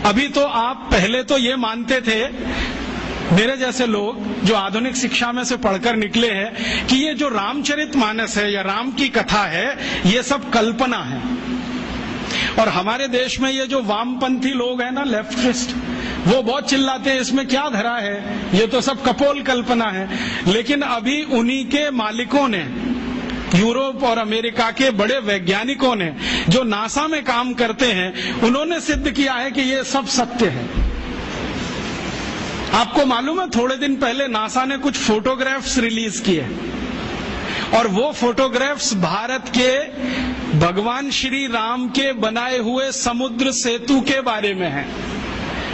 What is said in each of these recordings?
अभी तो आप पहले तो ये मानते थे, मेरे जैसे लोग जो आधुनिक शिक्षा में से पढ़कर निकले हैं, कि ये जो रामचरितमानस है या राम की कथा है ये सब कल्पना है। और हमारे देश में ये जो वामपंथी लोग हैं ना, लेफ्टिस्ट, वो बहुत चिल्लाते हैं इसमें क्या धरा है, ये तो सब कपोल कल्पना है। लेकिन अभी उन्हीं के मालिकों ने, यूरोप और अमेरिका के बड़े वैज्ञानिकों ने, जो नासा में काम करते हैं, उन्होंने सिद्ध किया है कि ये सब सत्य है। आपको मालूम है, थोड़े दिन पहले नासा ने कुछ फोटोग्राफ्स रिलीज किए और वो फोटोग्राफ्स भारत के भगवान श्री राम के बनाए हुए समुद्र सेतु के बारे में हैं।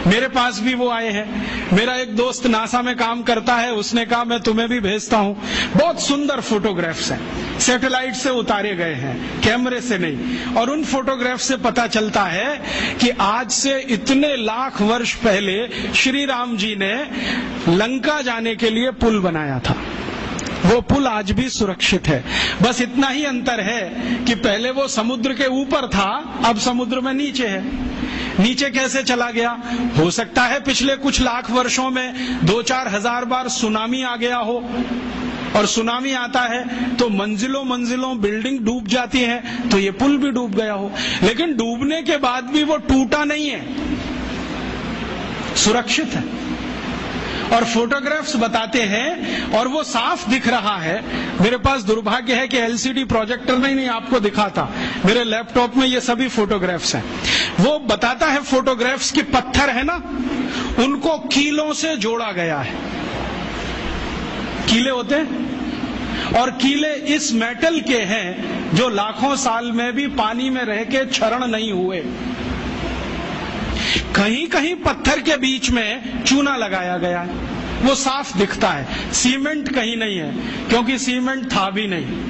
मेरे पास भी वो आए हैं। मेरा एक दोस्त नासा में काम करता है, उसने कहा मैं तुम्हें भी भेजता हूं। बहुत सुंदर फोटोग्राफ्स हैं, सैटेलाइट से उतारे गए हैं, कैमरे से नहीं। और उन फोटोग्राफ से पता चलता है कि आज से इतने लाख वर्ष पहले श्री राम जी ने लंका जाने के लिए पुल बनाया था। वो पुल आज भी सुरक्षित है। बस इतना ही अंतर है कि पहले वो समुद्र के ऊपर था, अब समुद्र में नीचे है। नीचे कैसे चला गया? हो सकता है पिछले कुछ लाख वर्षों में 2-4 हजार बार सुनामी आ गया हो, और सुनामी आता है तो मंजिलों मंजिलों बिल्डिंग डूब जाती है, तो ये पुल भी डूब गया हो। लेकिन डूबने के बाद भी वो टूटा नहीं है, सुरक्षित है। और फोटोग्राफ्स बताते हैं और वो साफ दिख रहा है। मेरे पास दुर्भाग्य है कि एलसीडी प्रोजेक्टर नहीं आपको दिखाता, मेरे लैपटॉप में ये सभी फोटोग्राफ्स हैं। वो बताता है फोटोग्राफ्स कि पत्थर है ना, उनको कीलों से जोड़ा गया है। कीले होते हैं, और कीले इस मेटल के हैं जो लाखों साल में भी पानी में रह के क्षरण नहीं हुए। कहीं कहीं पत्थर के बीच में चूना लगाया गया है, वो साफ दिखता है। सीमेंट कहीं नहीं है, क्योंकि सीमेंट था भी नहीं।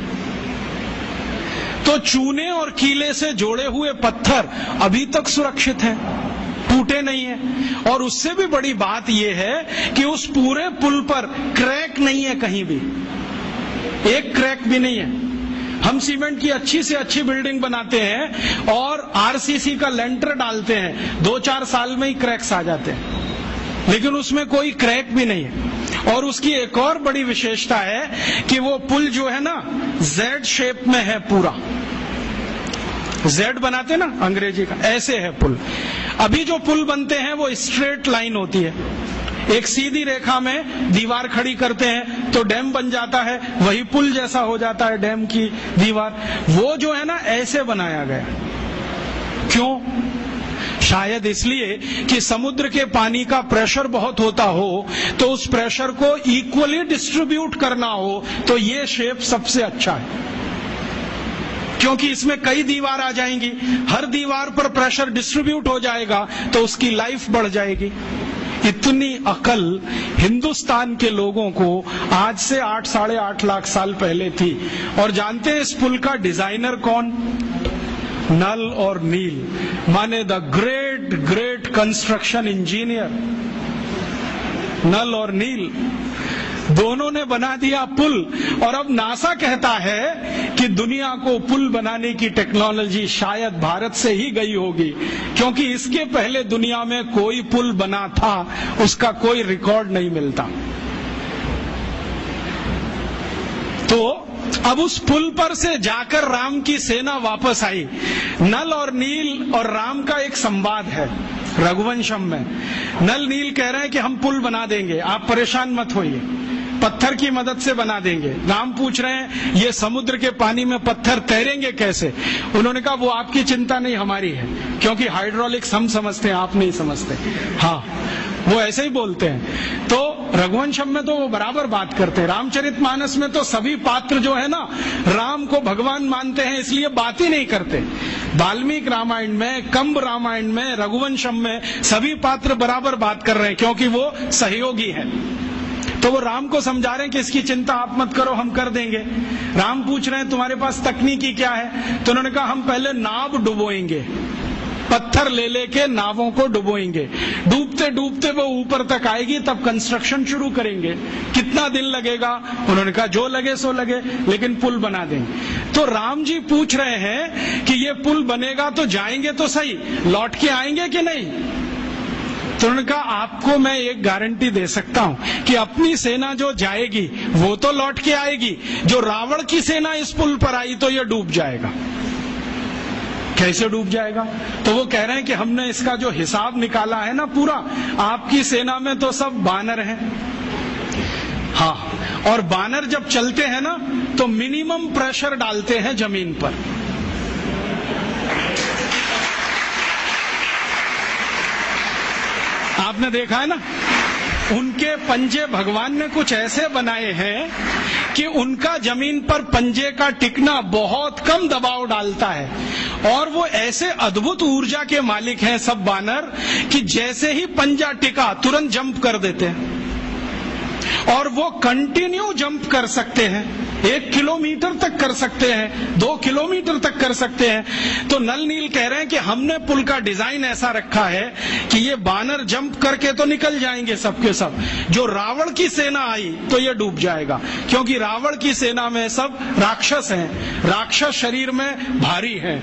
तो चूने और कीले से जोड़े हुए पत्थर अभी तक सुरक्षित हैं, टूटे नहीं है। और उससे भी बड़ी बात यह है कि उस पूरे पुल पर क्रैक नहीं है, कहीं भी एक क्रैक भी नहीं है। हम सीमेंट की अच्छी से अच्छी बिल्डिंग बनाते हैं और आरसीसी का लेंटर डालते हैं, 2-4 साल में ही क्रैक्स आ जाते हैं, लेकिन उसमें कोई क्रैक भी नहीं है। और उसकी एक और बड़ी विशेषता है कि वो पुल जो है ना, जेड शेप में है पूरा। जेड बनाते ना अंग्रेजी का, ऐसे है पुल। अभी जो पुल बनते हैं वो स्ट्रेट लाइन होती है, एक सीधी रेखा में दीवार खड़ी करते हैं तो डैम बन जाता है, वही पुल जैसा हो जाता है डैम की दीवार। वो जो है ना, ऐसे बनाया गया। क्यों? शायद इसलिए कि समुद्र के पानी का प्रेशर बहुत होता हो, तो उस प्रेशर को इक्वली डिस्ट्रीब्यूट करना हो, तो ये शेप सबसे अच्छा है। क्योंकि इसमें कई दीवार आ जाएंगी, हर दीवार पर प्रेशर डिस्ट्रीब्यूट हो जाएगा, तो उसकी लाइफ बढ़ जाएगी। इतनी अकल हिंदुस्तान के लोगों को आज से 8-8.5 लाख साल पहले थी। और जानते हैं इस पुल का डिजाइनर कौन? नल और नील, माने the great great construction engineer. Nal और नील दोनों ने बना दिया पुल। और अब नासा कहता है कि दुनिया को पुल बनाने की टेक्नोलॉजी शायद भारत से ही गई होगी, क्योंकि इसके पहले दुनिया में कोई पुल बना था, उसका कोई रिकॉर्ड नहीं मिलता। तो अब उस पुल पर से जाकर राम की सेना वापस आई। नल और नील और राम का एक संवाद है रघुवंशम में। नल नील कह रहे हैं कि हम पुल बना देंगे, आप परेशान मत होइए, पत्थर की मदद से बना देंगे। राम पूछ रहे हैं ये समुद्र के पानी में पत्थर तैरेंगे कैसे? उन्होंने कहा वो आपकी चिंता नहीं, हमारी है, क्योंकि हाइड्रोलिक्स हम समझते हैं, आप नहीं समझते। हाँ, वो ऐसे ही बोलते हैं। तो रघुवंशम में तो वो बराबर बात करते हैं। रामचरितमानस में तो सभी पात्र जो है ना, राम को भगवान मानते हैं, इसलिए बात ही नहीं करते। वाल्मीकि रामायण में, कंब रामायण में, रघुवंशम में सभी पात्र बराबर बात कर रहे हैं, क्योंकि वो सहयोगी हैं। तो वो राम को समझा रहे हैं कि इसकी चिंता आप मत करो, हम कर देंगे। राम पूछ रहे हैं तुम्हारे पास तकनीकी क्या है? तो उन्होंने कहा हम पहले नाव डुबोएंगे, पत्थर ले लेके नावों को डुबोएंगे, डूबते डूबते वो ऊपर तक आएगी, तब कंस्ट्रक्शन शुरू करेंगे। कितना दिन लगेगा? उन्होंने कहा जो लगे सो लगे, लेकिन पुल बना देंगे। तो राम जी पूछ रहे हैं कि ये पुल बनेगा तो जाएंगे तो सही, लौट के आएंगे कि नहीं? तो उन्होंने कहा आपको मैं एक गारंटी दे सकता हूं कि अपनी सेना जो जाएगी वो तो लौट के आएगी, जो रावण की सेना इस पुल पर आई तो ये डूब जाएगा। कैसे डूब जाएगा? तो वो कह रहे हैं कि हमने इसका जो हिसाब निकाला है ना पूरा, आपकी सेना में तो सब बानर हैं। हाँ, और बानर जब चलते हैं ना तो मिनिमम प्रेशर डालते हैं जमीन पर। आपने देखा है ना, उनके पंजे भगवान ने कुछ ऐसे बनाए हैं कि उनका जमीन पर पंजे का टिकना बहुत कम दबाव डालता है, और वो ऐसे अद्भुत ऊर्जा के मालिक हैं सब बानर कि जैसे ही पंजा टिका तुरंत जंप कर देते हैं, और वो कंटिन्यू जंप कर सकते हैं, 1 किलोमीटर तक कर सकते हैं, 2 किलोमीटर तक कर सकते हैं। तो नल नील कह रहे हैं कि हमने पुल का डिजाइन ऐसा रखा है कि ये बानर जंप करके तो निकल जाएंगे सबके सब, जो रावण की सेना आई तो ये डूब जाएगा, क्योंकि रावण की सेना में सब राक्षस हैं, राक्षस शरीर में भारी हैं,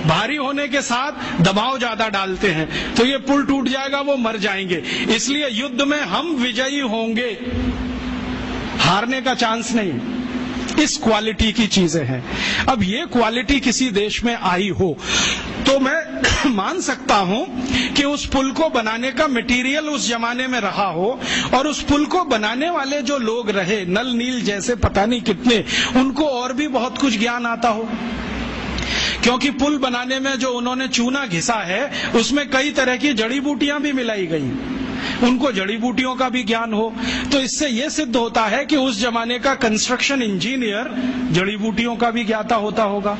भारी होने के साथ दबाव ज्यादा डालते हैं, तो ये पुल टूट जाएगा, वो मर जाएंगे। इसलिए युद्ध में हम विजयी होंगे, हारने का चांस नहीं। इस क्वालिटी की चीजें हैं। अब ये क्वालिटी किसी देश में आई हो तो मैं मान सकता हूं कि उस पुल को बनाने का मटेरियल उस जमाने में रहा हो, और उस पुल को बनाने वाले जो लोग रहे, नल नील जैसे पता नहीं कितने, उनको और भी बहुत कुछ ज्ञान आता हो, क्योंकि पुल बनाने में जो उन्होंने चूना घिसा है उसमें कई तरह की जड़ी बूटियां भी मिलाई गई, उनको जड़ी बूटियों का भी ज्ञान हो। तो इससे यह सिद्ध होता है कि उस जमाने का कंस्ट्रक्शन इंजीनियर जड़ी बूटियों का भी ज्ञाता होता होगा।